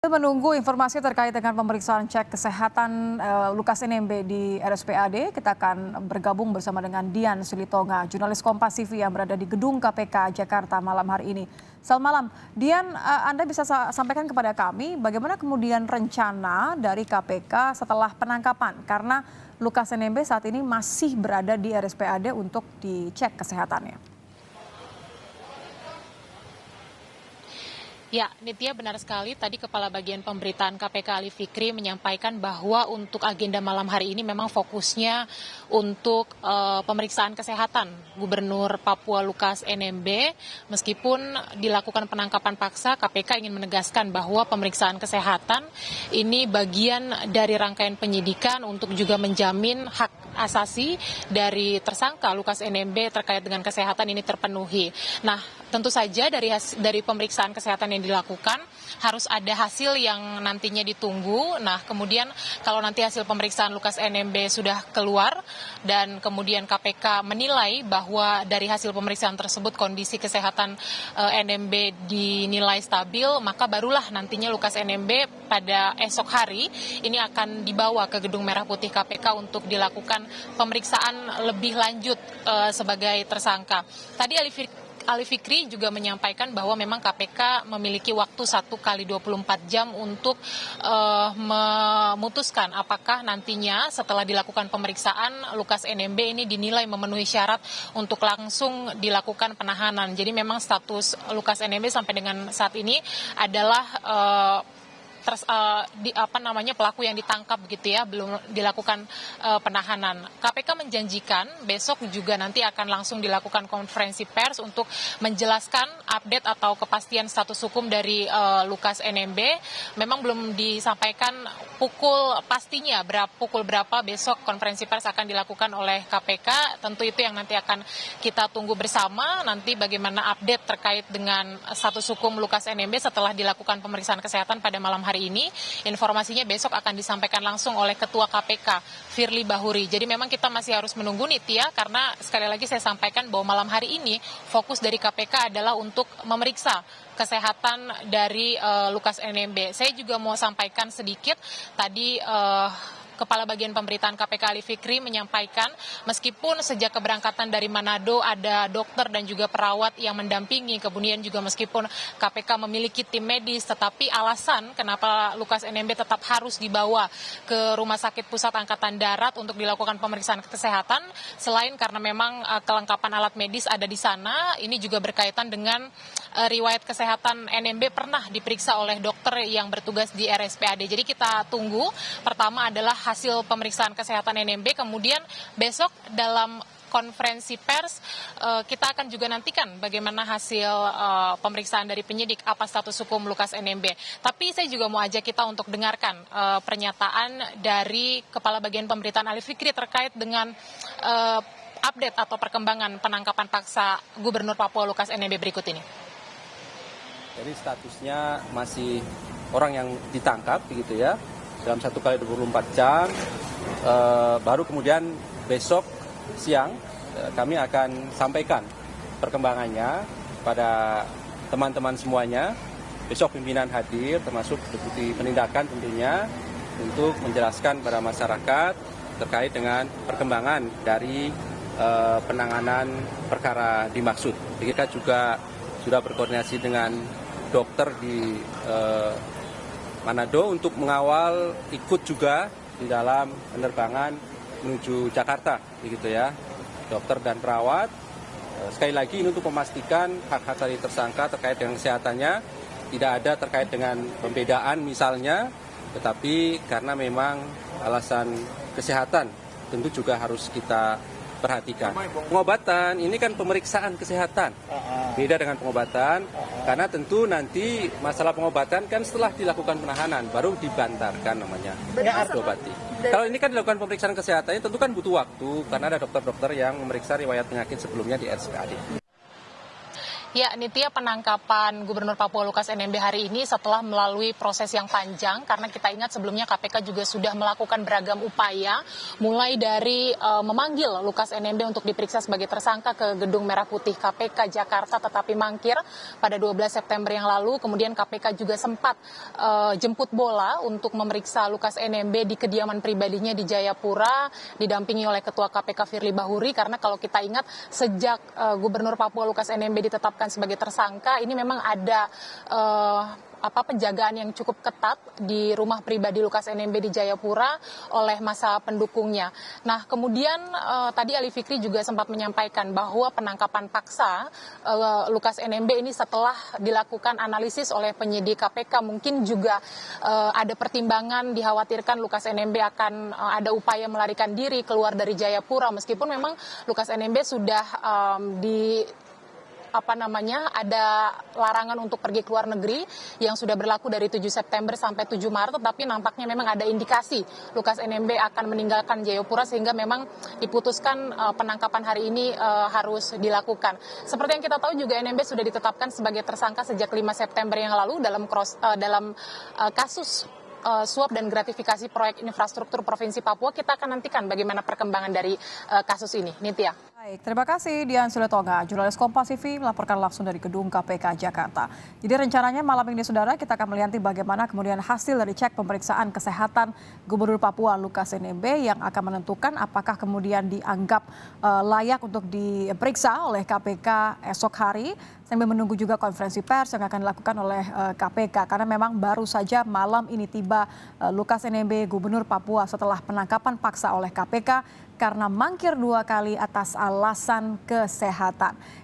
Menunggu informasi terkait dengan pemeriksaan cek kesehatan Lukas NMB di RSPAD, kita akan bergabung bersama dengan Dian Silitonga, jurnalis Kompas TV yang berada di gedung KPK Jakarta malam hari ini. Selamat malam, Dian, Anda bisa sampaikan kepada kami bagaimana kemudian rencana dari KPK setelah penangkapan, karena Lukas NMB saat ini masih berada di RSPAD untuk dicek kesehatannya. Ya, Nitya, benar sekali. Tadi Kepala Bagian Pemberitaan KPK Ali Fikri menyampaikan bahwa untuk agenda malam hari ini memang fokusnya untuk pemeriksaan kesehatan Gubernur Papua Lukas NMB. Meskipun dilakukan penangkapan paksa, KPK ingin menegaskan bahwa pemeriksaan kesehatan ini bagian dari rangkaian penyidikan untuk juga menjamin hak asasi dari tersangka Lukas NMB terkait dengan kesehatan ini terpenuhi. Nah, tentu saja dari pemeriksaan kesehatan yang dilakukan harus ada hasil yang nantinya ditunggu. Nah, kemudian kalau nanti hasil pemeriksaan Lukas NMB sudah keluar dan kemudian KPK menilai bahwa dari hasil pemeriksaan tersebut kondisi kesehatan NMB dinilai stabil, maka barulah nantinya Lukas NMB pada esok hari ini akan dibawa ke Gedung Merah Putih KPK untuk dilakukan pemeriksaan lebih lanjut sebagai tersangka. Tadi Ali Fikri juga menyampaikan bahwa memang KPK memiliki waktu 1 kali 24 jam untuk memutuskan apakah nantinya setelah dilakukan pemeriksaan Lukas NMB ini dinilai memenuhi syarat untuk langsung dilakukan penahanan. Jadi memang status Lukas NMB sampai dengan saat ini adalah pelaku yang ditangkap begitu ya, belum dilakukan penahanan. KPK menjanjikan besok juga nanti akan langsung dilakukan konferensi pers untuk menjelaskan update atau kepastian status hukum dari Lukas NMB. Memang belum disampaikan pastinya pukul berapa besok konferensi pers akan dilakukan oleh KPK. Tentu itu yang nanti akan kita tunggu bersama, nanti bagaimana update terkait dengan status hukum Lukas NMB setelah dilakukan pemeriksaan kesehatan pada malam hari ini. Informasinya besok akan disampaikan langsung oleh Ketua KPK Firly Bahuri. Jadi memang kita masih harus menunggu Nitya, karena sekali lagi saya sampaikan bahwa malam hari ini fokus dari KPK adalah untuk memeriksa kesehatan dari Lukas NMB. Saya juga mau sampaikan sedikit tadi Kepala Bagian Pemberitaan KPK Ali Fikri menyampaikan meskipun sejak keberangkatan dari Manado ada dokter dan juga perawat yang mendampingi, kemudian juga meskipun KPK memiliki tim medis, tetapi alasan kenapa Lukas NMB tetap harus dibawa ke Rumah Sakit Pusat Angkatan Darat untuk dilakukan pemeriksaan kesehatan, selain karena memang kelengkapan alat medis ada di sana, ini juga berkaitan dengan riwayat kesehatan NMB pernah diperiksa oleh dokter yang bertugas di RSPAD. Jadi kita tunggu, pertama adalah hasil pemeriksaan kesehatan NMB, kemudian besok dalam konferensi pers kita akan juga nantikan bagaimana hasil pemeriksaan dari penyidik apa status hukum Lukas NMB. Tapi saya juga mau ajak kita untuk dengarkan pernyataan dari Kepala Bagian Pemberitaan Ali Fikri terkait dengan update atau perkembangan penangkapan paksa Gubernur Papua Lukas NMB berikut ini. Jadi statusnya masih orang yang ditangkap begitu ya, dalam 1 kali 24 jam, baru kemudian besok siang kami akan sampaikan perkembangannya pada teman-teman semuanya. Besok pimpinan hadir, termasuk Deputi Penindakan tentunya, untuk menjelaskan pada masyarakat terkait dengan perkembangan dari penanganan perkara dimaksud. Kita juga sudah berkoordinasi dengan dokter di Manado untuk mengawal ikut juga di dalam penerbangan menuju Jakarta, begitu ya, dokter dan perawat. Sekali lagi ini untuk memastikan hak-hak dari tersangka terkait dengan kesehatannya tidak ada terkait dengan pembedaan misalnya, tetapi karena memang alasan kesehatan tentu juga harus kita perhatikan. Pengobatan ini kan pemeriksaan kesehatan, beda dengan pengobatan, karena tentu nanti masalah pengobatan kan setelah dilakukan penahanan baru dibantarkan namanya, diobati. Kalau ini kan dilakukan pemeriksaan kesehatannya tentu kan butuh waktu, karena ada dokter-dokter yang memeriksa riwayat penyakit sebelumnya di RSPAD. Ya, Nitya, penangkapan Gubernur Papua Lukas NMB hari ini setelah melalui proses yang panjang, karena kita ingat sebelumnya KPK juga sudah melakukan beragam upaya, mulai dari memanggil Lukas NMB untuk diperiksa sebagai tersangka ke Gedung Merah Putih KPK Jakarta, tetapi mangkir pada 12 September yang lalu. Kemudian KPK juga sempat jemput bola untuk memeriksa Lukas NMB di kediaman pribadinya di Jayapura, didampingi oleh Ketua KPK Firly Bahuri, karena kalau kita ingat sejak Gubernur Papua Lukas NMB ditetapkan sebagai tersangka, ini memang ada penjagaan yang cukup ketat di rumah pribadi Lukas NMB di Jayapura oleh masa pendukungnya. Nah, kemudian tadi Ali Fikri juga sempat menyampaikan bahwa penangkapan paksa Lukas NMB ini setelah dilakukan analisis oleh penyidik KPK, mungkin juga ada pertimbangan dikhawatirkan Lukas NMB akan ada upaya melarikan diri keluar dari Jayapura, meskipun memang Lukas NMB sudah ada larangan untuk pergi ke luar negeri yang sudah berlaku dari 7 September sampai 7 Maret, tetapi nampaknya memang ada indikasi Lukas NMB akan meninggalkan Jayapura, sehingga memang diputuskan penangkapan hari ini harus dilakukan. Seperti yang kita tahu juga, NMB sudah ditetapkan sebagai tersangka sejak 5 September yang lalu dalam kasus suap dan gratifikasi proyek infrastruktur Provinsi Papua. Kita akan nantikan bagaimana perkembangan dari kasus ini. Nitya. Baik, terima kasih Dian Silitonga, jurnalis Kompas TV melaporkan langsung dari Gedung KPK Jakarta. Jadi rencananya malam ini saudara, kita akan melihat bagaimana kemudian hasil dari cek pemeriksaan kesehatan Gubernur Papua Lukas NMB yang akan menentukan apakah kemudian dianggap layak untuk diperiksa oleh KPK esok hari. Sambil menunggu juga konferensi pers yang akan dilakukan oleh KPK, karena memang baru saja malam ini tiba Lukas NMB Gubernur Papua setelah penangkapan paksa oleh KPK karena mangkir 2 kali atas alasan kesehatan.